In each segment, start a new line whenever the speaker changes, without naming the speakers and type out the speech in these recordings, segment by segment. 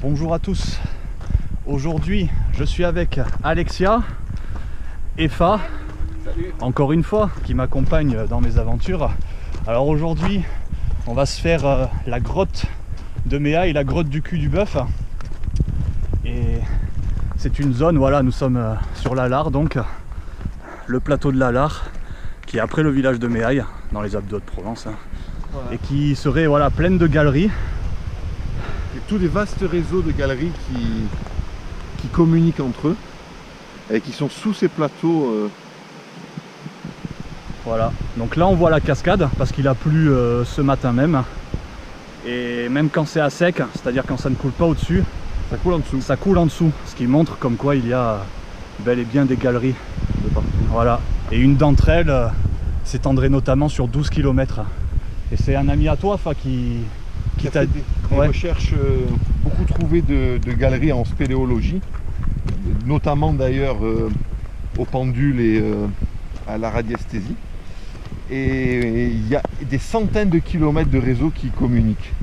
Bonjour à tous. Aujourd'hui, je suis avec Alexia, Efa, encore une fois, qui m'accompagne dans mes aventures. Alors aujourd'hui, on va se faire la grotte de Méaille, la grotte du cul du bœuf. Et c'est une zone, voilà, nous sommes sur la Lare, donc le plateau de la Lare, qui est après le village de Méaille, dans les Alpes de Haute-Provence, voilà. Et qui serait voilà, pleine de galeries.
Et tous les vastes réseaux de galeries qui communiquent entre eux et qui sont sous ces plateaux.
Voilà, donc là on voit la cascade parce qu'il a plu ce matin même. Et même quand c'est à sec, c'est-à-dire quand ça ne coule pas au-dessus,
ça coule en dessous.
Ça coule en dessous, ce qui montre comme quoi il y a bel et bien des galeries
de partout.
Voilà, et une d'entre elles s'étendrait notamment sur 12 km. Et c'est un ami à toi, Fa, qui t'a
fait des recherches, beaucoup trouvé de galeries en spéléologie, notamment d'ailleurs au pendule et à la radiesthésie. Et il y a des centaines de kilomètres de réseaux qui communiquent.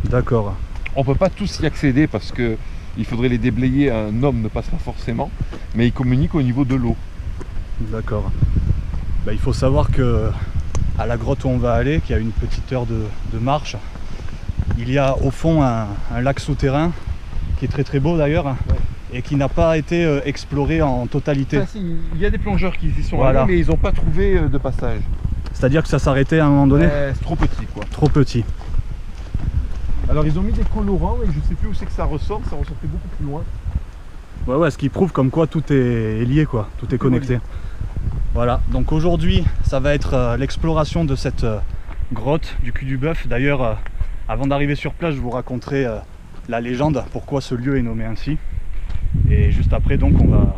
D'accord.
On ne peut pas tous y accéder parce qu'il faudrait les déblayer, un homme ne passe pas forcément, mais ils communiquent au niveau de l'eau.
D'accord. Il faut savoir que à la grotte où on va aller, qui a une petite heure de marche, il y a au fond un lac souterrain qui est très très beau d'ailleurs, ouais. Et qui n'a pas été exploré en totalité.
Enfin, si, il y a des plongeurs qui y sont
voilà.
allés, mais ils n'ont pas trouvé de passage.
C'est-à-dire que ça s'arrêtait à un moment donné.
C'est trop petit quoi.
Trop petit.
Alors ils ont mis des colorants et je sais plus où c'est que ça ressort, ça ressortait beaucoup plus loin.
Ouais, ce qui prouve comme quoi tout est lié, quoi, tout est connecté. Voilà, donc aujourd'hui ça va être l'exploration de cette grotte du cul du bœuf. D'ailleurs, avant d'arriver sur place, je vous raconterai la légende, pourquoi ce lieu est nommé ainsi. Et juste après, donc, on va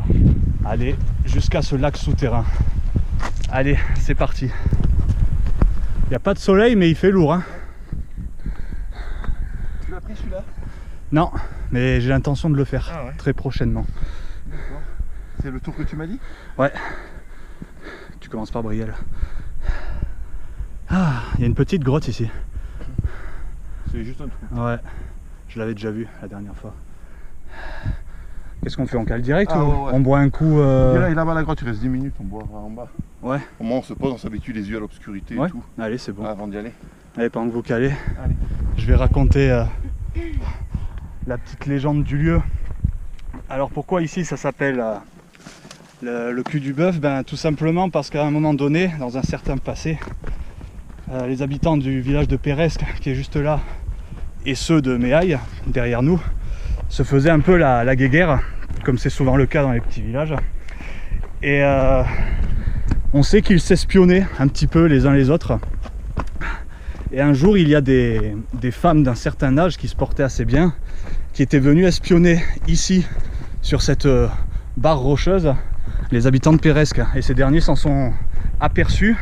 aller jusqu'à ce lac souterrain. Allez, c'est parti. Il n'y a pas de soleil, mais il fait lourd. Hein.
Tu l'as pris celui-là?
Non, mais j'ai l'intention de le faire très prochainement.
D'accord. C'est le tour que tu m'as dit?
Ouais. Tu commences par Brielle. Ah, il y a une petite grotte ici.
C'est juste un trou.
Ouais, je l'avais déjà vu la dernière fois. Qu'est-ce qu'on fait? On cale direct ou
ouais.
On boit un coup
Et là-bas la grotte, il reste 10 minutes, on boira en bas.
Ouais.
Au moins on se pose, on s'habitue les yeux à l'obscurité et tout.
Allez, c'est bon.
Avant d'y aller.
Allez, pendant que vous calez,
allez.
Je vais raconter la petite légende du lieu. Alors pourquoi ici ça s'appelle le cul du bœuf? Tout simplement parce qu'à un moment donné, dans un certain passé, les habitants du village de Péresque, qui est juste là, et ceux de Méaille, derrière nous, se faisaient un peu la guéguerre, comme c'est souvent le cas dans les petits villages. Et on sait qu'ils s'espionnaient un petit peu les uns les autres. Et un jour, il y a des femmes d'un certain âge qui se portaient assez bien, qui étaient venues espionner ici, sur cette barre rocheuse, les habitants de Péresque. Et ces derniers s'en sont aperçus.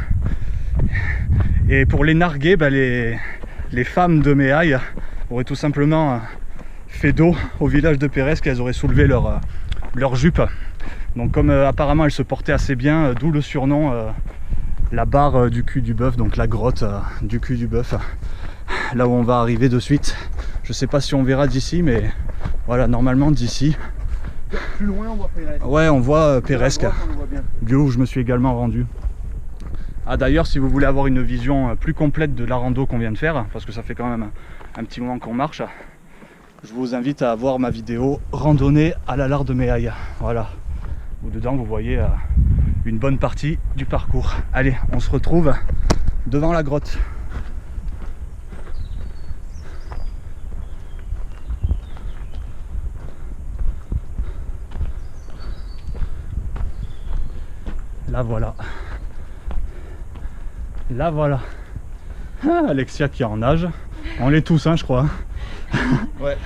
Et pour les narguer, les femmes de Méaille auraient tout simplement fait dos au village de Péresque, elles auraient soulevé leur jupe. Donc comme apparemment elles se portaient assez bien, d'où le surnom la barre du cul du bœuf, donc la grotte du cul du bœuf, là où on va arriver de suite. Je sais pas si on verra d'ici, mais voilà, normalement d'ici.
Plus loin on voit Péresque.
Ouais, on voit Péresque, lieu où je me suis également rendu. Ah d'ailleurs, si vous voulez avoir une vision plus complète de la rando qu'on vient de faire, parce que ça fait quand même un petit moment qu'on marche, je vous invite à voir ma vidéo randonnée à la Lare de Méaille. Voilà, où dedans vous voyez une bonne partie du parcours. Allez, on se retrouve devant la grotte. La voilà. La voilà. Ah, Alexia qui est en nage. On l'est tous, hein, je crois.
Ouais.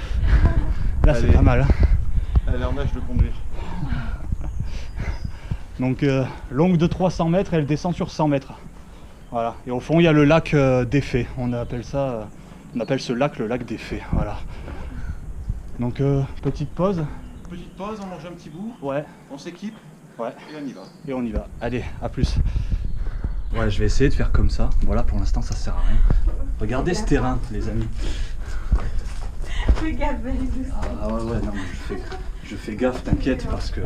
Là, c'est pas mal.
Elle est en nage de conduire.
Donc, longue de 300 mètres, elle descend sur 100 mètres. Voilà. Et au fond, il y a le lac des Fées. On appelle ce lac le lac des Fées. Voilà. Donc, petite pause.
Petite pause, on mange un petit bout.
Ouais.
On s'équipe.
Ouais.
Et on y va.
Et on y va. Allez, à plus. Ouais, je vais essayer de faire comme ça. Voilà, pour l'instant, ça sert à rien. Regardez ce terrain, les amis.
Fais gaffe, vas-y doucement.
Ah ouais, ouais, non, mais je fais gaffe, t'inquiète, parce que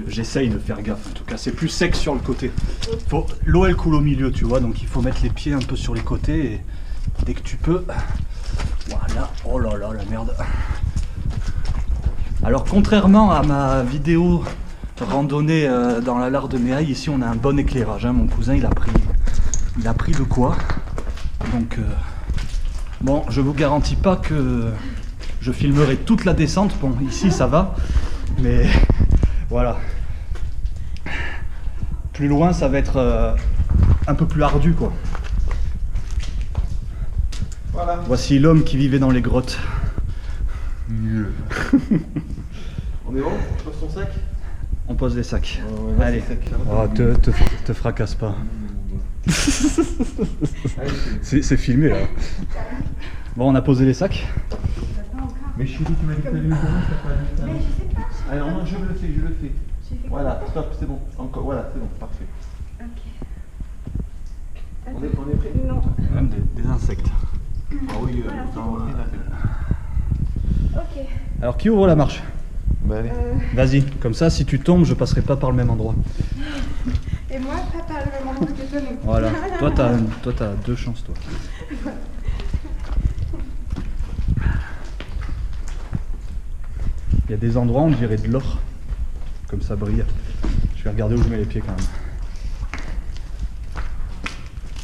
j'essaye de faire gaffe. En tout cas, c'est plus sec sur le côté. L'eau, elle coule au milieu, tu vois, donc il faut mettre les pieds un peu sur les côtés et dès que tu peux. Voilà. Oh là là, la merde. Alors, contrairement à ma vidéo randonnée dans la Lare de Méaille, ici on a un bon éclairage. Hein. Mon cousin, il a pris de quoi. Donc, bon, je vous garantis pas que je filmerai toute la descente. Bon, ici ça va, mais voilà. Plus loin, ça va être un peu plus ardu, quoi.
Voilà.
Voici l'homme qui vivait dans les grottes.
Mieux. On est bon? Je pose ton sac?
On pose les sacs.
Ouais,
allez.
sec.
Oh, te fracasse pas. C'est filmé là. Bon, on a posé les sacs.
Mais chérie, tu m'as dit que tu allais me donner, t'as pas dit ça.
Mais je sais pas.
Alors non, je le fais.
J'ai fait quoi?
Voilà, stop, c'est bon. Encore, voilà, c'est bon, parfait.
Ok.
On est prêt?
Non.
Même des insectes.
Ah oui,
Voilà, c'est
dans
bon.
l'ordinateur.
Ok.
Alors, qui ouvre la marche?
Bah allez.
Vas-y, comme ça, si tu tombes, je passerai pas par le même endroit.
Et moi, pas le même endroit que toi non plus.
Voilà. Toi, t'as 2 chances, toi. Il y a des endroits, on dirait de l'or. Comme ça brille. Je vais regarder où je mets les pieds quand même.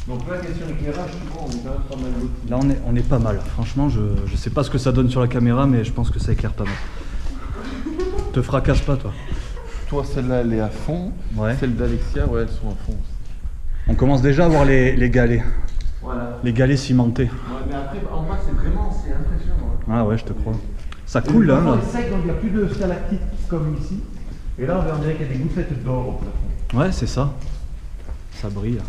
Donc là, question éclairage, tu vois, on est quand même pas mal lotis.
Là, on est pas mal. Franchement, je sais pas ce que ça donne sur la caméra, mais je pense que ça éclaire pas mal. Te fracasse pas, toi.
Toi, celle-là, elle est à fond.
Ouais.
Celle d'Alexia, ouais, elles sont à fond.
On commence déjà à voir les galets.
Voilà.
Les galets cimentés.
Ouais, mais après, en bas, c'est impressionnant. Hein.
Ah ouais, je te crois. Ça coule là.
On est sec, donc il n'y a plus de stalactites comme ici. Et là, on dirait qu'il y a des gouffettes d'or au plafond.
Ouais, c'est ça. Ça brille.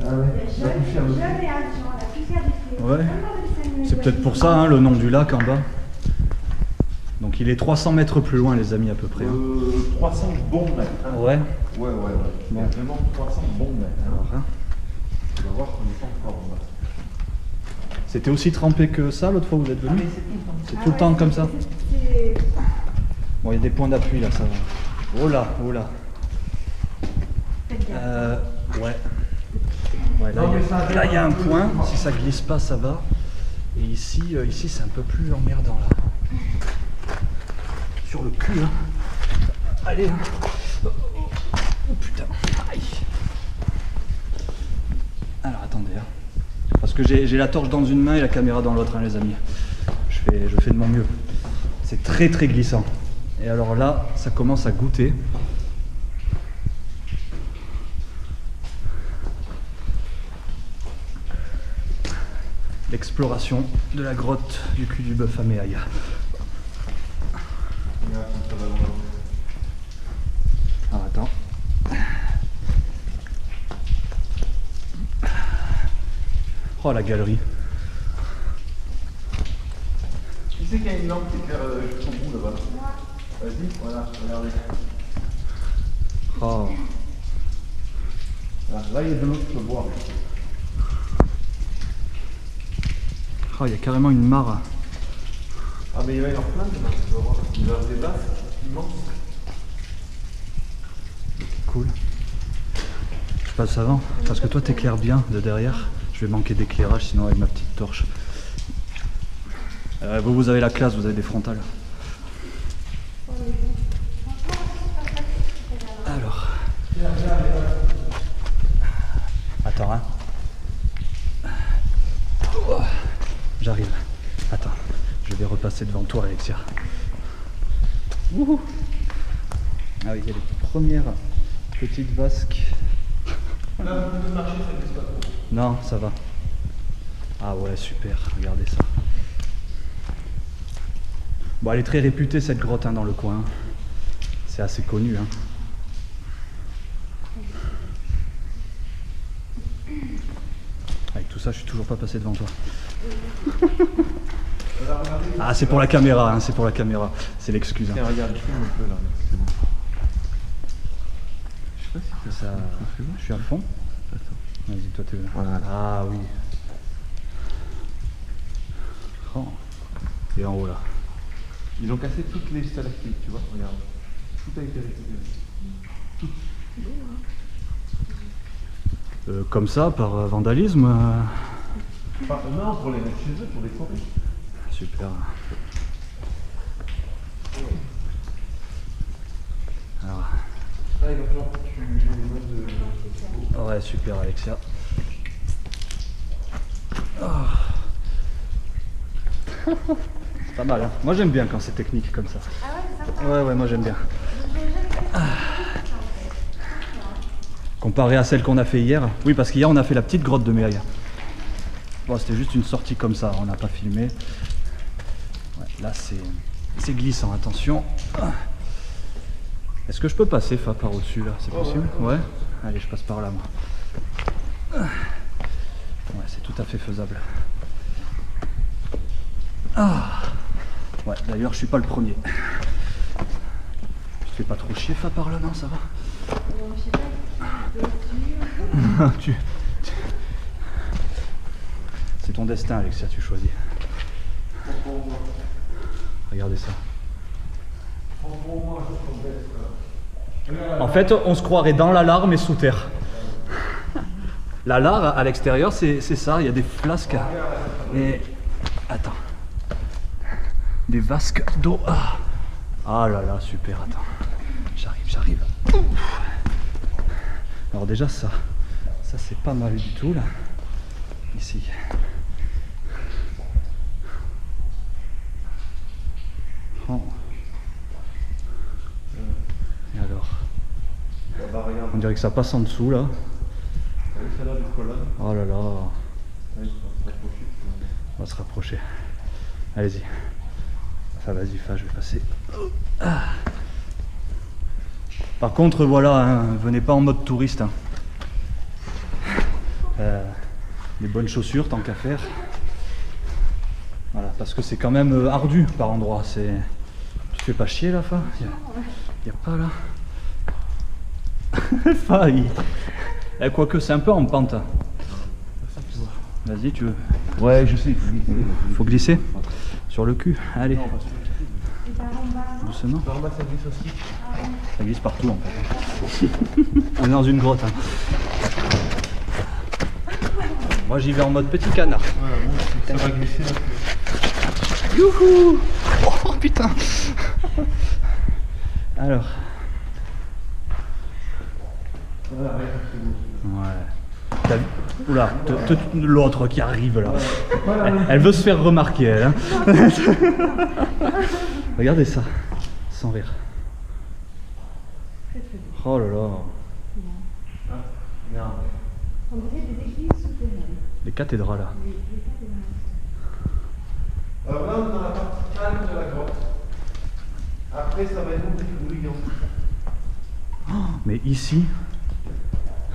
Ah ouais.
Ouais. C'est peut-être pour ça, hein, le nom du lac en bas. Donc il est 300 mètres plus loin, les amis, à peu près.
300 bons mètres. Hein.
Ouais.
Ouais.
Bon.
Vraiment 300 bons mètres. Hein.
Alors, hein.
Tu vas voir qu'on est pas encore en bas.
C'était aussi trempé que ça l'autre fois où vous êtes venu? C'est tout le temps comme ça? Bon, il y a des points d'appui là, ça va. Oh là, oh là. Ouais. Ouais, là, il y a un point. Si ça glisse pas, ça va. Et ici, c'est un peu plus emmerdant là. Sur le cul, hein. Allez. Oh putain. Aïe. Alors attendez. Hein. Parce que j'ai la torche dans une main et la caméra dans l'autre, hein, les amis. Je fais de mon mieux. C'est très très glissant. Et alors là, ça commence à goûter. L'exploration de la grotte du cul du bœuf à Méaille. Alors attends. Oh la galerie.
Qui c'est qu'il y a une lampe qui éclaire jusqu'au bout là-bas? Vas-y, voilà, regardez.
Oh.
Là, il y a de l'eau, tu peux boire.
Oh, il y a carrément une mare.
Ah, mais il va y avoir plein de marques, tu vas voir. Il va y avoir des basses immenses.
Cool. Je passe avant, parce que toi t'éclaires bien de derrière. Je vais manquer d'éclairage sinon avec ma petite torche. Vous avez la classe, vous avez des frontales. Alors. Attends, hein. Oh, j'arrive. Attends, je vais repasser devant toi, Alexia. Wouhou. Ah oui, il y a les premières petites vasques.
Là, vous pouvez marcher, ça ne glisse pas trop.
Non, ça va. Ah ouais, super, regardez ça. Bon, elle est très réputée cette grotte hein, dans le coin. C'est assez connu. Hein. Avec tout ça, je suis toujours pas passé devant toi. Ah, c'est pour la caméra, hein, c'est pour la caméra. C'est l'excuse. Hein.
Tiens, regarde, je filme un peu là. C'est bon.
C'est ça. Je suis à fond. Vas-y, toi tu veux.
Voilà.
Ah oui. Oh. Et en haut là.
Ils ont cassé toutes les stalactites, tu vois, regarde. Tout a été récupéré.
Comme ça, par vandalisme.
Non, pour les mettre chez eux, pour les forêts.
Super. Alors.
Là, il va falloir que tu les mettes de...
Ouais, super Alexia. Pas mal, hein. Moi j'aime bien quand c'est technique comme ça.
Ah ouais, c'est sympa.
Ouais, moi j'aime bien.
J'ai jamais fait ça.
Comparé à celle qu'on a fait hier. Oui, parce qu'hier on a fait la petite grotte de Méaïa. Bon, c'était juste une sortie comme ça, on n'a pas filmé. Ouais, là c'est glissant, attention. Est-ce que je peux passer par au-dessus là? C'est possible? Ouais. Allez, je passe par là moi. Ouais, c'est tout à fait faisable. Ah. Ouais, d'ailleurs je suis pas le premier. Je te fais pas trop chier par là, non, ça va?
Je sais pas,
C'est ton destin Alexia, tu choisis. Regardez ça. En fait, on se croirait dans la lare mais sous terre. La lare à l'extérieur, c'est ça, il y a des flasques. Et attends. Des vasques d'eau. Ah là là, super, attends. J'arrive. Alors déjà ça c'est pas mal du tout là. Ici. Oh. Et alors?
Bah, regarde.
On dirait que ça passe en dessous là.
T'as vu celle-là du colonne?
Oh là là.
Ouais,
On va se rapprocher. Allez-y. Enfin vas-y, je vais passer. Par contre voilà, hein, venez pas en mode touriste. Hein. Les bonnes chaussures tant qu'à faire. Voilà, parce que c'est quand même ardu par endroits. Tu te fais pas chier là, Fa? Y a pas là. Fa, quoique c'est un peu en pente. Vas-y, tu veux.
Ouais, je sais.
Faut glisser sur le cul. Allez. Doucement.
Par là, ça glisse aussi.
Ça glisse partout en fait. On est dans une grotte. Hein. Moi j'y vais en mode petit canard.
Voilà, bon, ça va glisser.
Youhou! Oh putain! Alors. Ouais. T'as vu? Oula, l'autre qui arrive là. Elle veut se faire remarquer elle. Hein. Regardez ça. Sans rire. Oh là là.
On dirait des églises souterraines.
Les cathédrales là.
Alors là, on est dans la partie calme de la grotte. Après, ça va être beaucoup plus bruyant.
Mais ici,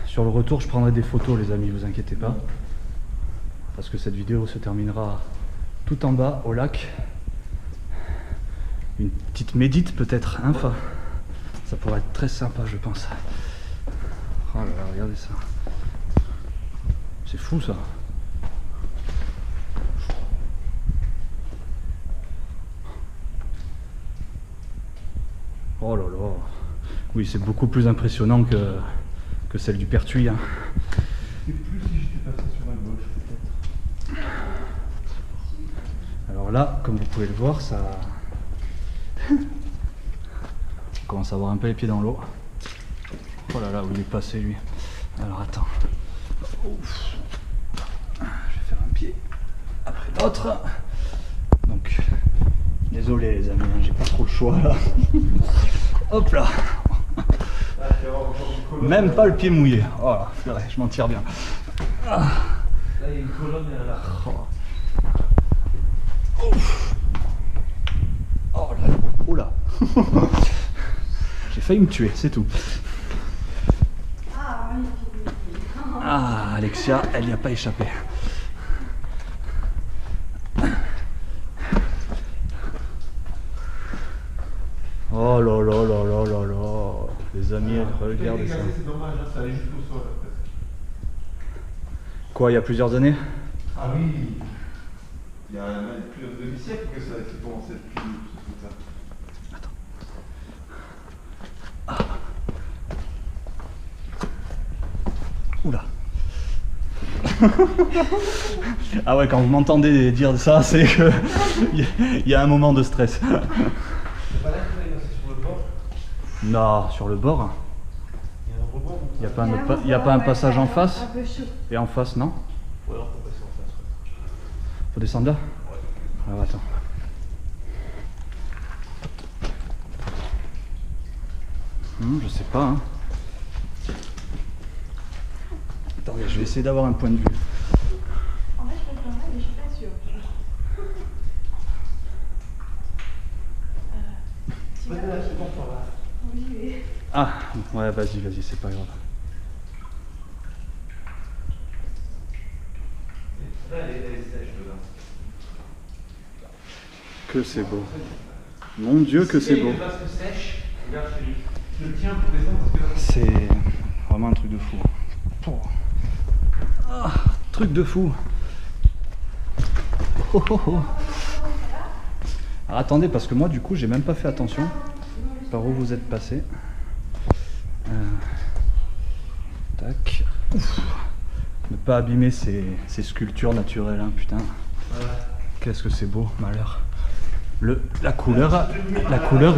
sur le retour, je prendrai des photos, les amis, vous inquiétez pas. Parce que cette vidéo se terminera tout en bas, au lac. Une petite médite peut-être, hein, Fa? Ça pourrait être très sympa, je pense. Oh là là, regardez ça. C'est fou ça. Oh là là. Oui, c'est beaucoup plus impressionnant que celle du Pertuis. Hein.
Et plus si j'étais passé sur la gauche, peut-être.
Alors là, comme vous pouvez le voir, ça... On commence à avoir un peu les pieds dans l'eau. Oh là là, où il est passé lui. Alors attends. Ouf. Je vais faire un pied après l'autre. Donc, désolé les amis, hein, j'ai pas trop le choix là. Hop là. Même pas le pied mouillé. Oh là, je m'en tire bien.
Là, il y a une colonne et là.
Oh là là. Oh là. J'ai failli me tuer, c'est tout.
Ah, magnifique.
Ah, Alexia, elle n'y a pas échappé. Oh là là là là là là. Les les amis, regardez ça.
C'est dommage, ça allait jusqu'au sol.
Quoi, il y a plusieurs années?
Ah oui, il y a même plus d'un demi-siècle que ça a commencé depuis ce truc-là.
Oula. Ah ouais, quand vous m'entendez dire ça, c'est que il y a un moment de stress.
C'est pas là que vous allez passer sur le bord?
Non, sur le bord.
Il y a un rebord.
Il n'y a pas un passage en face?
Un peu chaud.
Et en face, non?
Ou alors faut passer en face.
Faut descendre là? Alors attends. Je sais pas. Hein. Attendez, je vais essayer d'avoir un point de vue.
En fait, je peux le faire, mais je suis pas sûre. Tu vas
Là, c'est bon par là.
Oui, oui.
Ah, ouais, vas-y, c'est pas grave.
Là, elle est sèche dedans.
Que c'est beau. Mon Dieu, que c'est beau.
Les vasques sèches, regarde, je le tiens pour descendre parce que là,
C'est vraiment un truc de fou. Ah, truc de fou. Oh, oh, oh. Alors attendez, parce que moi du coup j'ai même pas fait attention par où vous êtes passé. Tac. Ouf. Ne pas abîmer ces sculptures naturelles, hein, putain. Qu'est-ce que c'est beau, malheur. La couleur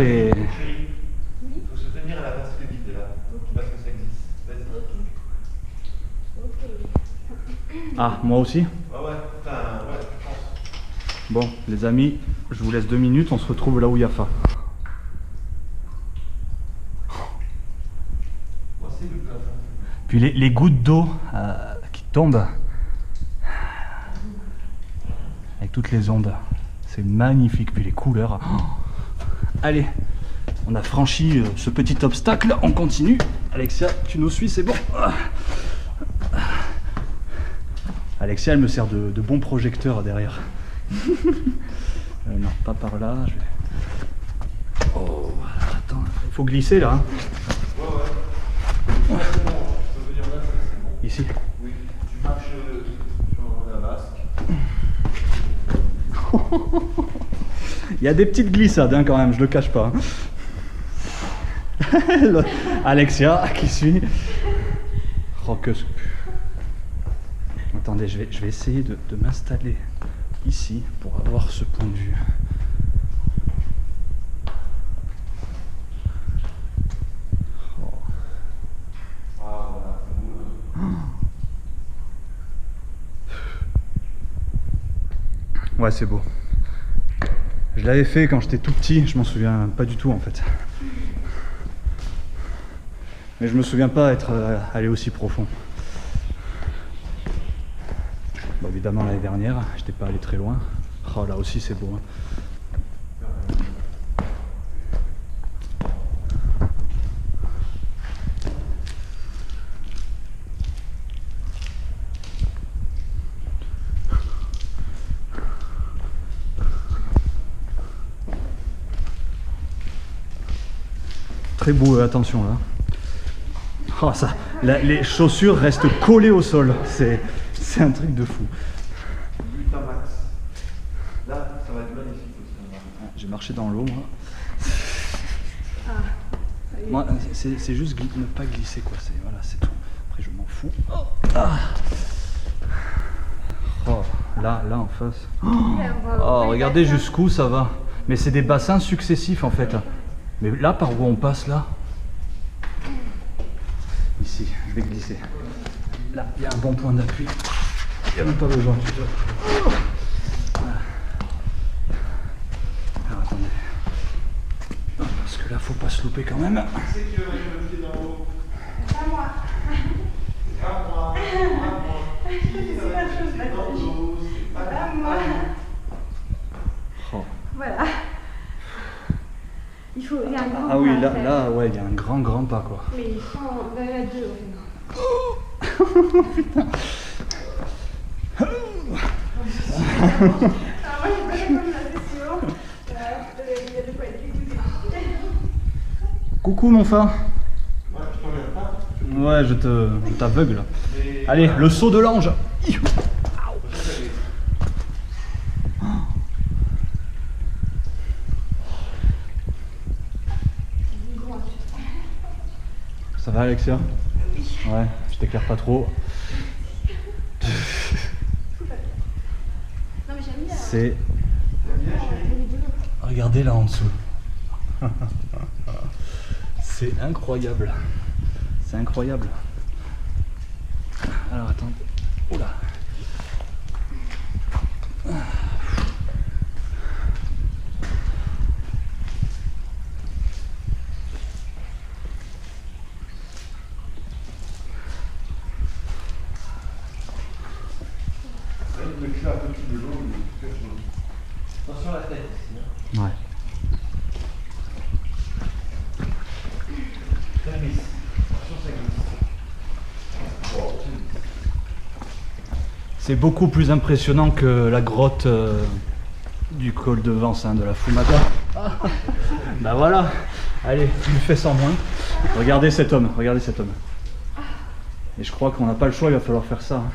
est...
il faut se tenir à la vasque vide là, parce que ça existe. Vas-y.
Ah, moi aussi?
Ah ouais, putain, ouais, je pense.
Bon, les amis, je vous laisse 2 minutes, on se retrouve là où il y a faim.
Voici le plafond.
Puis les gouttes d'eau qui tombent avec toutes les ondes, c'est magnifique. Puis les couleurs. Oh. Allez, on a franchi ce petit obstacle, on continue. Alexia, tu nous suis, c'est bon. Alexia, elle me sert de bon projecteur derrière. Non, pas par là. Je vais... Oh, attends, il faut glisser là. Hein.
Ouais. C'est bon, tu peux venir là, c'est bon.
Ici.
Oui, tu marches sur la vasque.
Il y a des petites glissades hein, quand même, je le cache pas. Alexia qui suit. Oh, que... Attendez, je vais essayer de m'installer ici pour avoir ce point de vue. Oh.
Ah, voilà, c'est beau.
Ouais, c'est beau. Je l'avais fait quand j'étais tout petit, je m'en souviens pas du tout en fait. Mais je me souviens pas être allé aussi profond. Bon, évidemment l'année dernière, j'étais pas allé très loin. Oh là aussi c'est beau. Hein. Très beau, attention là. Oh, ça, les chaussures restent collées au sol. C'est un truc de fou.
Putain max. Là, ça va être magnifique aussi.
J'ai marché dans l'eau, moi.
Ah, ça y est.
Moi, c'est juste ne pas glisser, quoi. Voilà, c'est tout. Après, je m'en fous. Oh, ah. Oh, là en face. Oh, regardez jusqu'où ça va. Mais c'est des bassins successifs, en fait. Mais là, par où on passe, là? Ici, je vais glisser. Là, il y a un bon point d'appui. Il n'y a même pas besoin. Voilà. Alors, attendez. Parce que là, faut pas se louper quand même.
C'est que je me pied dans l'eau.
C'est pas moi.
C'est pas moi. C'est pas moi.
C'est super chose,
C'est dans l'eau. C'est
Pas
pas
moi.
Oh.
Voilà. Il y a un grand
Ah oui,
pas à faire.
là, ouais, il y a un grand pas, quoi.
Mais il faut en deux au final.
Putain.
Alors moi, j'ai pas comme la session. Il y a de quoi être écouté.
Coucou, mon fin. Ouais, je t'aveugle. Allez, le saut de l'ange. Ça va, Alexia? Ouais, je t'éclaire pas trop. C'est... Regardez là en dessous. C'est incroyable. C'est incroyable. Alors attends. Oula.
Attention à la tête ici.
Ouais.
Ça glisse. Attention, ça glisse.
C'est beaucoup plus impressionnant que la grotte du col de Vence, hein, de la Fumata. Bah voilà. Allez, tu le fais sans moins. Regardez cet homme, regardez cet homme. Et je crois qu'on n'a pas le choix, il va falloir faire ça. Hein.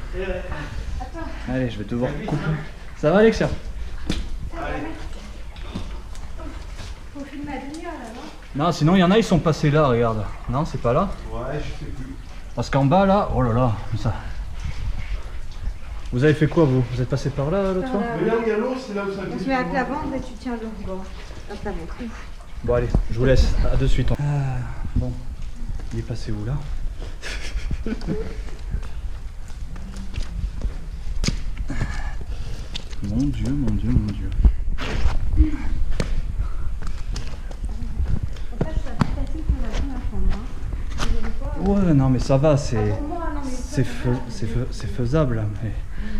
Allez, je vais devoir couper. Ça va, Alexia?
Faut filmer à demi-heure là, non?
Non, sinon il y en a, ils sont passés là, regarde. Non, c'est pas là?
Ouais, je sais plus.
Parce qu'en bas là, oh là là, ça. Vous avez fait quoi vous? Vous êtes passé par là l'autre fois?
Mais là où il y a l'eau, c'est là où ça
On
glisse.
se met à plat ventre et tu tiens le bord. À plat ventre.
Bon allez, je vous laisse, à de suite. Bon, il est passé où là? Mon Dieu, mon Dieu, mon Dieu.
En fait, c'est plus facile que la première fois, moi.
Ouais, non mais ça va, c'est
Pour moi, non, mais
c'est faisable. Mais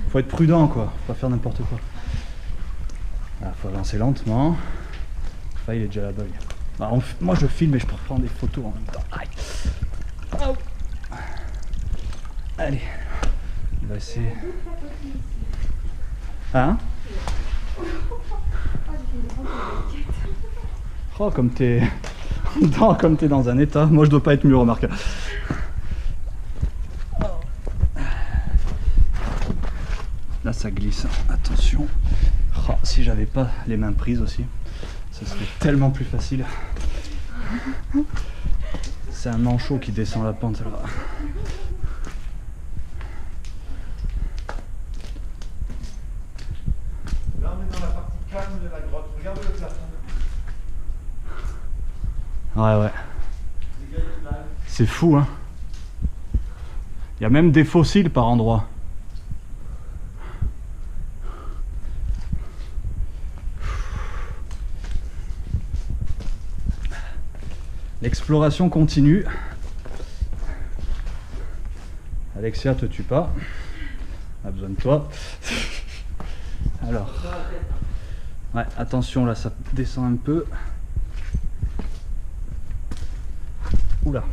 faut être prudent quoi, faut pas faire n'importe quoi. Ah, faut avancer lentement. Enfin, il est déjà là-bas. Bah, moi je filme et je prends des photos en même temps. Aïe. Oh. Allez, on va essayer. Hein? Oh, comme t'es non, comme t'es dans un état. Moi je dois pas être mieux, remarque. Là ça glisse, attention. Oh, si j'avais pas les mains prises aussi, ce serait tellement plus facile. C'est un manchot qui descend la pente là.
Là, on est dans la partie calme de la grotte. Regarde le plafond.
Ouais, ouais. C'est fou, hein. Il y a même des fossiles par endroits. L'exploration continue. Alexia, te tue pas. On a besoin de toi. Alors. Ouais, attention là, ça descend un peu. Oula.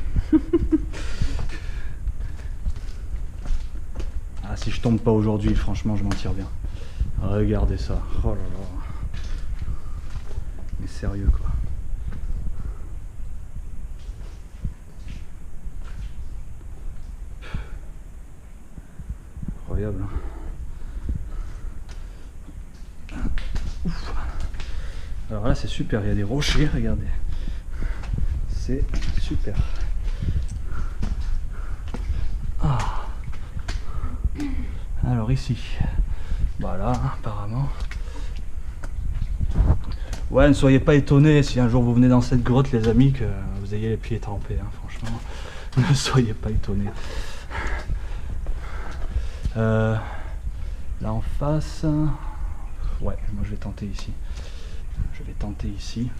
Ah, si je tombe pas aujourd'hui, franchement, je m'en tire bien. Regardez ça. Oh là là. Mais sérieux quoi. Incroyable. Hein. Ouf. Alors là, c'est super. Il y a des rochers, regardez. C'est super. Ah. Alors ici, voilà, apparemment. Ouais, ne soyez pas étonnés si un jour vous venez dans cette grotte, les amis, que vous ayez les pieds trempés, hein, franchement. Ne soyez pas étonnés. Là en face, ouais, moi je vais tenter ici. Je vais tenter ici.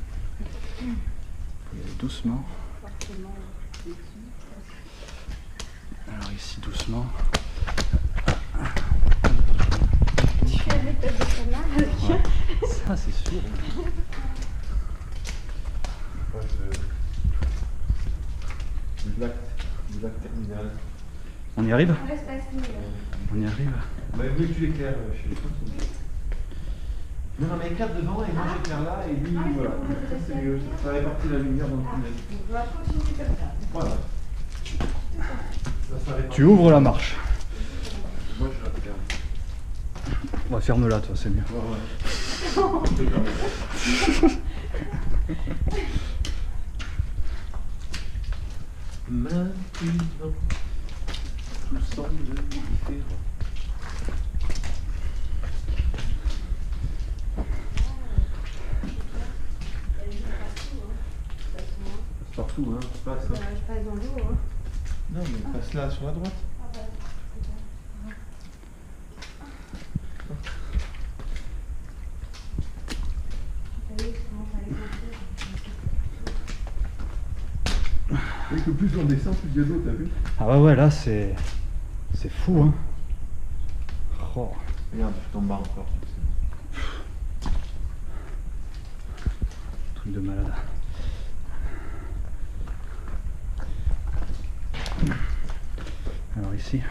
Faut y aller doucement. Alors ici doucement.
Tu fais avec ta descente.
Ouais. Ça c'est sûr.
Du lac terminal.
On y arrive?
On reste assis, là.
On y arrive.
Bah, oui, tu l'éclaires chez les non, non, mais éclaire devant et moi j'éclaire là et lui, voilà. Ça, c'est mieux. Ça répartit la lumière dans le tunnel.
On va continuer comme ça.
Voilà.
Tu ouvres la marche.
Moi je la ferme.
Ouais, ferme-la toi, c'est mieux.
Maintenant, tout semble différent. Partout, hein, passe.
Ça n'arrive pas dans l'eau, hein.
Non, mais passe là sur la droite. Et que plus on descend, plus il y a d'eau, t'as vu?
Ah ouais, là c'est fou, hein. Oh.
Regarde, je tombe bas encore.
Truc de malade. Alors ici, ouais.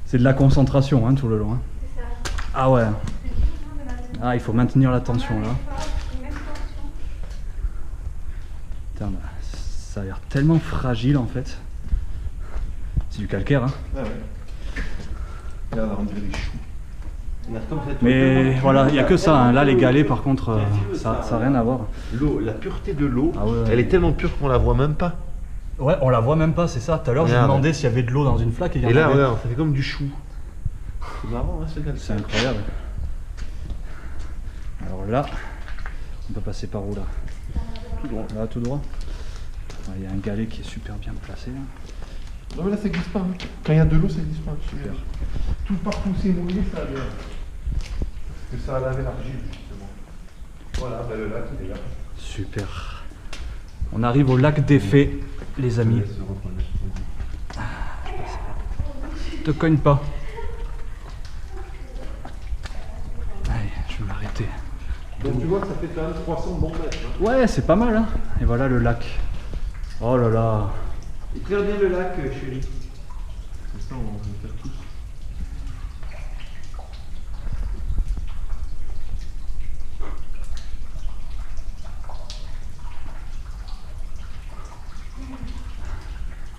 C'est de la concentration, hein, tout le long. Hein.
C'est ça.
Ah ouais.
C'est dur, hein, de maintenir.
Ah, il faut maintenir la tension là.
Une même tension.
Putain, bah, ça a l'air tellement fragile en fait. C'est du calcaire, hein.
Ah ouais. Regarde, on dirait des choux. Regarde, comme ça, tu vois
Mais
tellement
voilà, il
pur,
n'y a que ça. Hein. Là, les galets, par contre, ça n'a rien à voir.
L'eau, la pureté de l'eau,
Ah ouais, ouais.
elle est tellement pure qu'on la voit même pas.
Ouais, on la voit même pas, c'est ça. Tout à l'heure, j'ai
Regarde.
demandé s'il y avait de l'eau dans une flaque et il y en
Et là,
avait.
regarde, ça fait comme du chou. C'est marrant, hein, ce calcaire.
C'est incroyable. Alors là, on peut passer par où là?
Tout droit.
Là, tout droit. Il y a un galet qui est super bien placé. Là.
Non, mais là, ça glisse pas. Hein. Quand il y a de l'eau, ça glisse pas.
Super.
Tout partout c'est mouillé, ça a l'air. Parce que ça a lavé l'argile, justement. Voilà, ben, le lac, il est là.
Super. On arrive au lac des Fées, les amis.
Je laisse reprendre.
Te cogne pas. Allez, je vais m'arrêter.
Donc tu vois que ça fait quand même 300 bons mètres. Hein.
Ouais, c'est pas mal, hein. Et voilà le lac. Oh là là.
Éclaire bien le lac, chérie. Comme ça, on va le faire tous.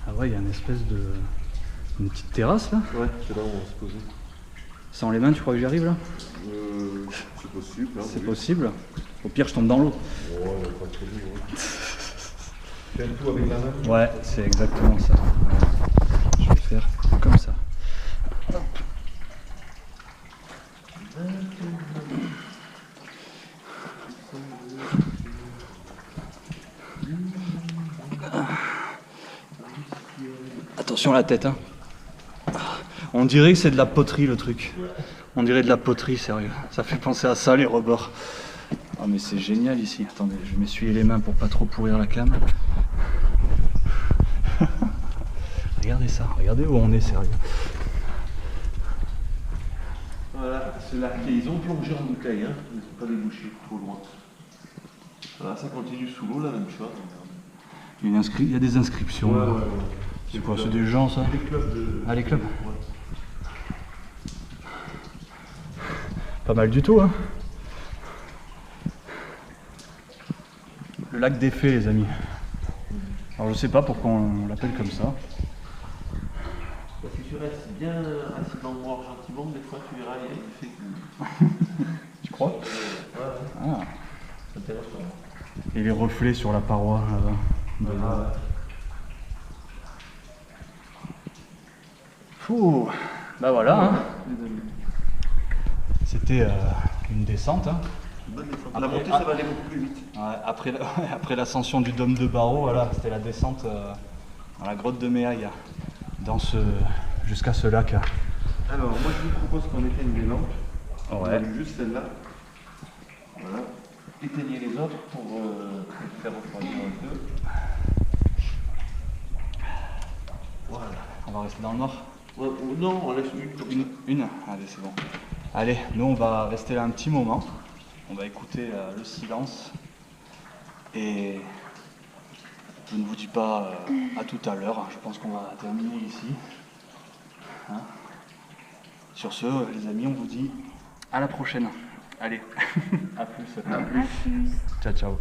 Ah ouais, il y a une espèce de... une petite terrasse là.
Ouais, c'est là où on va se poser.
Sans les mains, tu crois que j'y arrive là?
C'est possible. Hein,
C'est possible. Au pire, je tombe dans l'eau.
Ouais, pas trop lourd. Hein. Fais un tout avec la main.
Ouais, c'est exactement ça. Ouais. Je vais faire comme ça. Hop. Attention à la tête, hein. On dirait que c'est de la poterie le truc. On dirait de la poterie, sérieux. Ça fait penser à ça, les rebords. Ah mais c'est génial ici. Attendez, je vais m'essuyer les mains pour pas trop pourrir la cam. Regardez ça, regardez où on est, sérieux.
Voilà, c'est là qu'ils ont plongé en bouteille, hein. Ils ne sont pas débouchés trop loin. Voilà, ça continue sous l'eau, la même chose.
Il y a des inscriptions.
Ouais,
là.
ouais, ouais.
C'est quoi, c'est des gens ça?
Les clubs de...
Ah, les clubs.
Ouais.
Pas mal du tout, hein. Le lac des Fées, les amis. Alors je sais pas pourquoi on l'appelle comme ça.
Bah, si tu restes bien assis dans le noir gentiment, des fois tu verras, il y a une fée qui...
Tu crois?
Ouais,
Ah.
c'est intéressant.
Et les reflets sur la paroi là-bas.
Voilà.
Fou. Bah voilà, hein. C'était une descente, hein.
Bonne descente.
Après-
La montée, ça va aller beaucoup plus vite.
Ouais, après l'ascension du dôme de Barreau, voilà, c'était la descente dans la grotte de Méaille, jusqu'à ce lac.
Alors, moi je vous propose qu'on éteigne les lampes. On
Ouais.
allume juste celle-là. Voilà. Éteignez les autres pour faire refroidir un peu. Voilà.
On va rester dans le noir.
Ouais, non, on laisse une comme ça.
Une. Allez, c'est bon. Allez, nous on va rester là un petit moment. On va écouter le silence. Et je ne vous dis pas à tout à l'heure. Je pense qu'on va terminer ici. Hein. Sur ce, les amis, on vous dit À la prochaine. Allez, à plus.
À plus.
Ciao, ciao.